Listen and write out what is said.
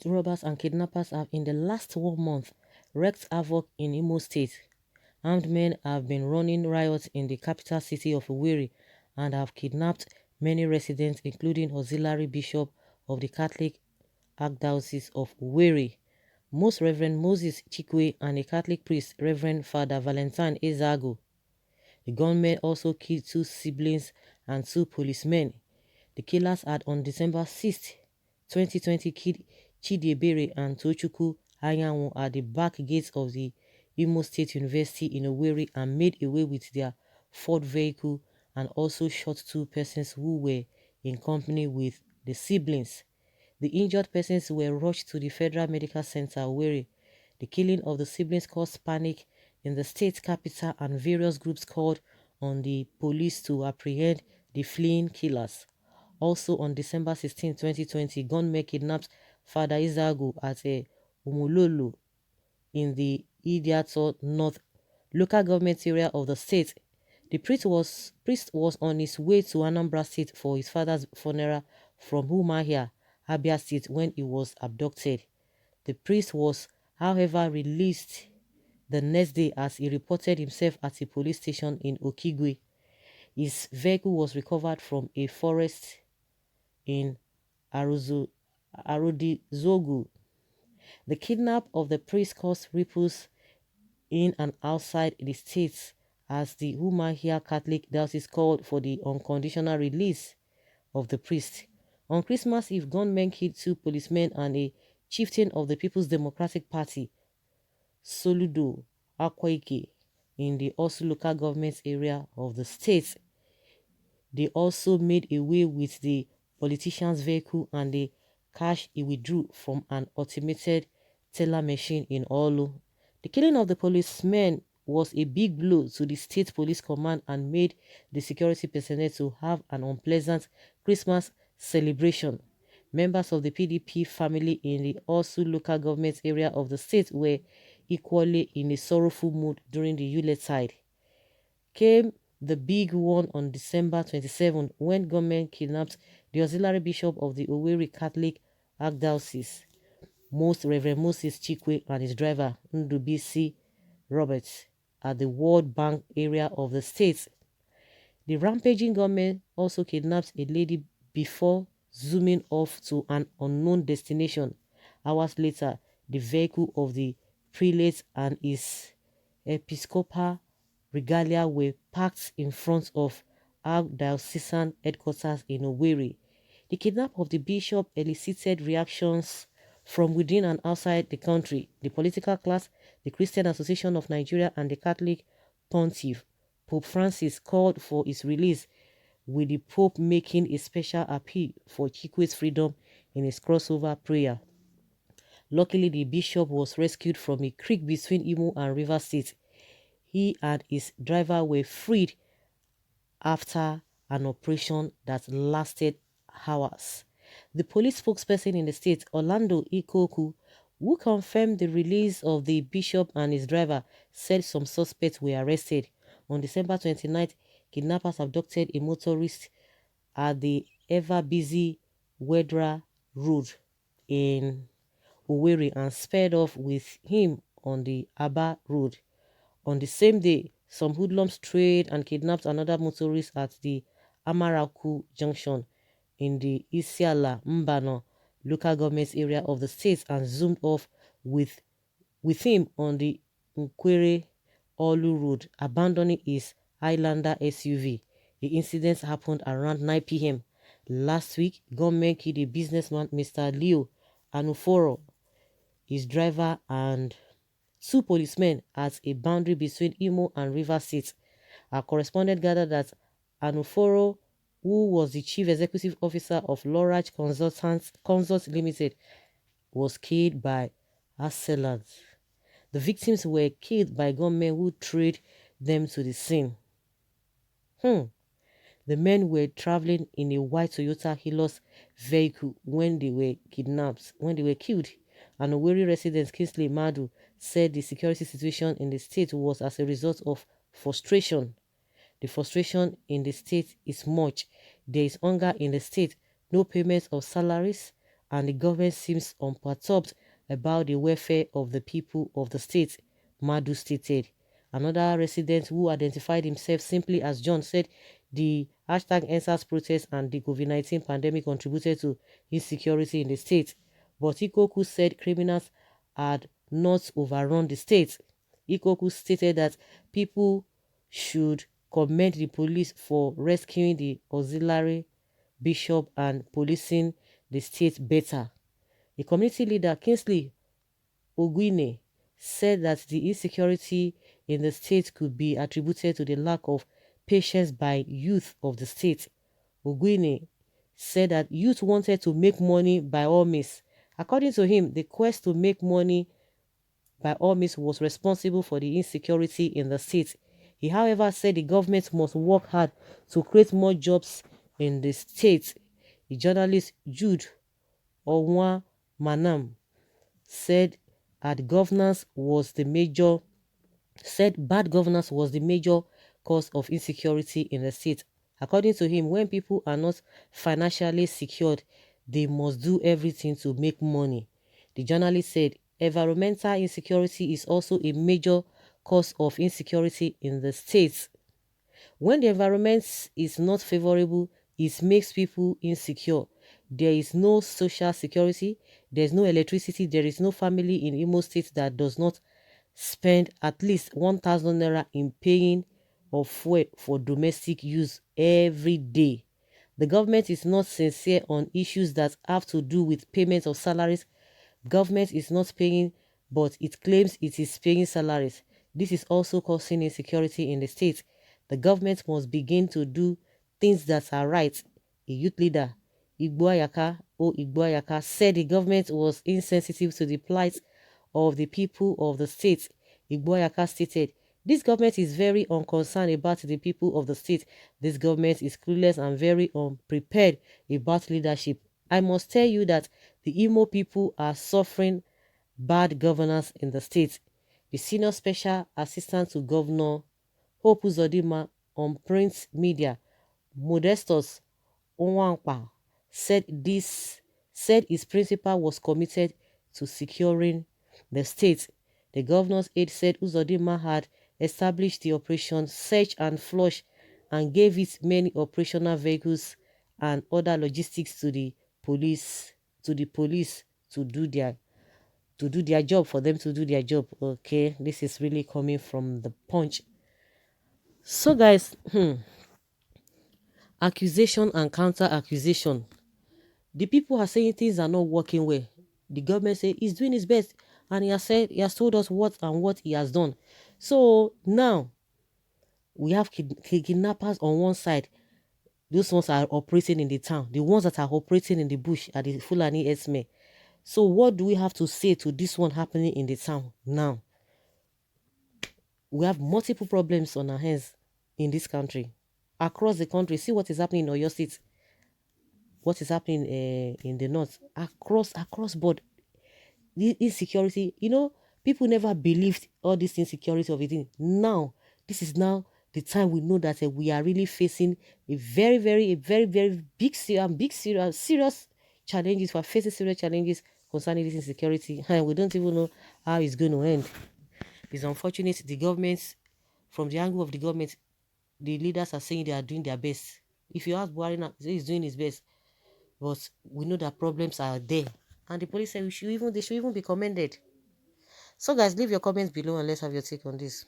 Armed robbers and kidnappers have in the last 1 month wreaked havoc in Imo State. Armed men have been running riots in the capital city of Owerri and have kidnapped many residents, including Auxiliary Bishop of the Catholic Archdiocese of Owerri, Most Reverend Moses Chikwe, and a Catholic priest, Reverend Father Valentine Ezago. The gunmen also killed 2 siblings and 2 policemen. The killers had on December 6, 2020 killed Chidiebere and Tochukwu Anyanwu at the back gates of the Imo State University in Owerri and made away with their Ford vehicle, and also shot 2 persons who were in company with the siblings. The injured persons were rushed to the Federal Medical Center, Owerri. The killing of the siblings caused panic in the state capital, and various groups called on the police to apprehend the fleeing killers. Also on December 16, 2020, gunmen kidnapped Father Izagu at a Umulolo in the Idiato North local government area of the state. The priest was on his way to Anambra State for his father's funeral from Umuahia, Abia State, when he was abducted. The priest was, however, released the next day as he reported himself at a police station in Okigwe. His vehicle was recovered from a forest in Arodizogu. The kidnap of the priest caused ripples in and outside the states as the Umuahia Catholic Diocese called for the unconditional release of the priest. On Christmas Eve, gunmen killed 2 policemen and a chieftain of the People's Democratic Party, Soludo Akwaike, in the Osu local government area of the state. They also made away with the politician's vehicle and the cash he withdrew from an automated teller machine in Olu. The killing of the policemen was a big blow to the state police command and made the security personnel to have an unpleasant Christmas celebration. Members of the PDP family in the Osu local government area of the state were equally in a sorrowful mood during the Yuletide. Came the big one on December 27 when gunmen kidnapped the Auxiliary Bishop of the Owerri Catholic Archdiocese, Most Reverend Moses Chikwe, and his driver Ndubisi Roberts at the World Bank area of the state. The rampaging gunmen also kidnapped a lady before zooming off to an unknown destination. Hours later, the vehicle of the prelate and his episcopal regalia were parked in front of Archdiocesan headquarters in Owerri. The kidnap of the bishop elicited reactions from within and outside the country. The political class, the Christian Association of Nigeria, and the Catholic Pontiff, Pope Francis, called for his release, with the Pope making a special appeal for Chikwe's freedom in his crossover prayer. Luckily, the bishop was rescued from a creek between Imo and Rivers State. He and his driver were freed after an operation that lasted hours. The police spokesperson in the state, Orlando Ikoku, who confirmed the release of the bishop and his driver, said some suspects were arrested. On December 29th, kidnappers abducted a motorist at the ever-busy Wedra Road in Owerri and sped off with him on the Aba Road. On the same day, some hoodlums strayed and kidnapped another motorist at the Amaraku Junction in the Isiala Mbano local government area of the state and zoomed off with him on the Nkwere Olu Road, abandoning his Highlander SUV. The incident happened around 9 p.m. Last week, gunmen killed a businessman, Mr. Leo Anuforo, his driver, and 2 policemen at a boundary between Imo and Rivers State. Our correspondent gathered that Anuforo, who was the chief executive officer of Loraj Consults Limited, was killed by assailants. The victims were killed by gunmen who trailed them to the scene. The men were traveling in a white Toyota Hilux vehicle when they were killed. An Owerri resident, Kingsley Madu, said the security situation in the state was as a result of frustration. The frustration in the state is much. There is hunger in the state, no payment of salaries, and the government seems unperturbed about the welfare of the people of the state, Madu stated. Another resident who identified himself simply as John said the #EndSARS protest and the COVID-19 pandemic contributed to insecurity in the state. But Ikoku said criminals had not overrun the state. Ikoku stated that people should commend the police for rescuing the auxiliary bishop and policing the state better. A community leader, Kingsley Ogwine, said that the insecurity in the state could be attributed to the lack of patience by youth of the state. Ogwine said that youth wanted to make money by all means. According to him, the quest to make money by all means was responsible for the insecurity in the state. He, however, said the government must work hard to create more jobs in the state. The journalist Jude Onwa Manam said bad governance was the major cause of insecurity in the state. According to him, when people are not financially secured, they must do everything to make money. The journalist said environmental insecurity is also a major cause of insecurity in the state. When the environment is not favorable, it makes people insecure. There is no social security, there is no electricity, there is no family in Imo State that does not spend at least 1,000 naira in paying of fuel for domestic use every day. The government is not sincere on issues that have to do with payment of salaries. Government is not paying, but it claims it is paying salaries. This is also causing insecurity in the state. The government must begin to do things that are right. A youth leader, Igboayaka, said the government was insensitive to the plight of the people of the state. Igboayaka stated, "This government is very unconcerned about the people of the state. This government is clueless and very unprepared about leadership. I must tell you that the Imo people are suffering bad governance in the state." The senior special assistant to Governor Hope UZODINMA on print media, Modestus Onwankpa, said his principal was committed to securing the state. The governor's aide said UZODINMA had established the operation Search and Flush and gave it many operational vehicles and other logistics to the police to do their job, for them to do their job. Okay, this is really coming from the Punch. So guys, accusation and counter accusation. The people are saying things are not working well. The government say he's doing his best, and he has told us what he has done. So now we have kidnappers on one side. Those ones are operating in the town. The ones that are operating in the bush are the Fulani Esme. So what do we have to say to this one happening in the town now? We have multiple problems on our hands in this country. Across the country, see what is happening in Oyo State. What is happening in the north. Across board. The insecurity, people never believed all this insecurity of it. Now, this is now the time we know that we are really facing a very, very big, serious challenges. We are facing serious challenges concerning this insecurity, and we don't even know how it's going to end. It's unfortunate. The government, from the angle of the government, the leaders are saying they are doing their best. If you ask Buhari now, he's doing his best, but we know that problems are there. And the police said they should even be commended. So guys, leave your comments below and let's have your take on this.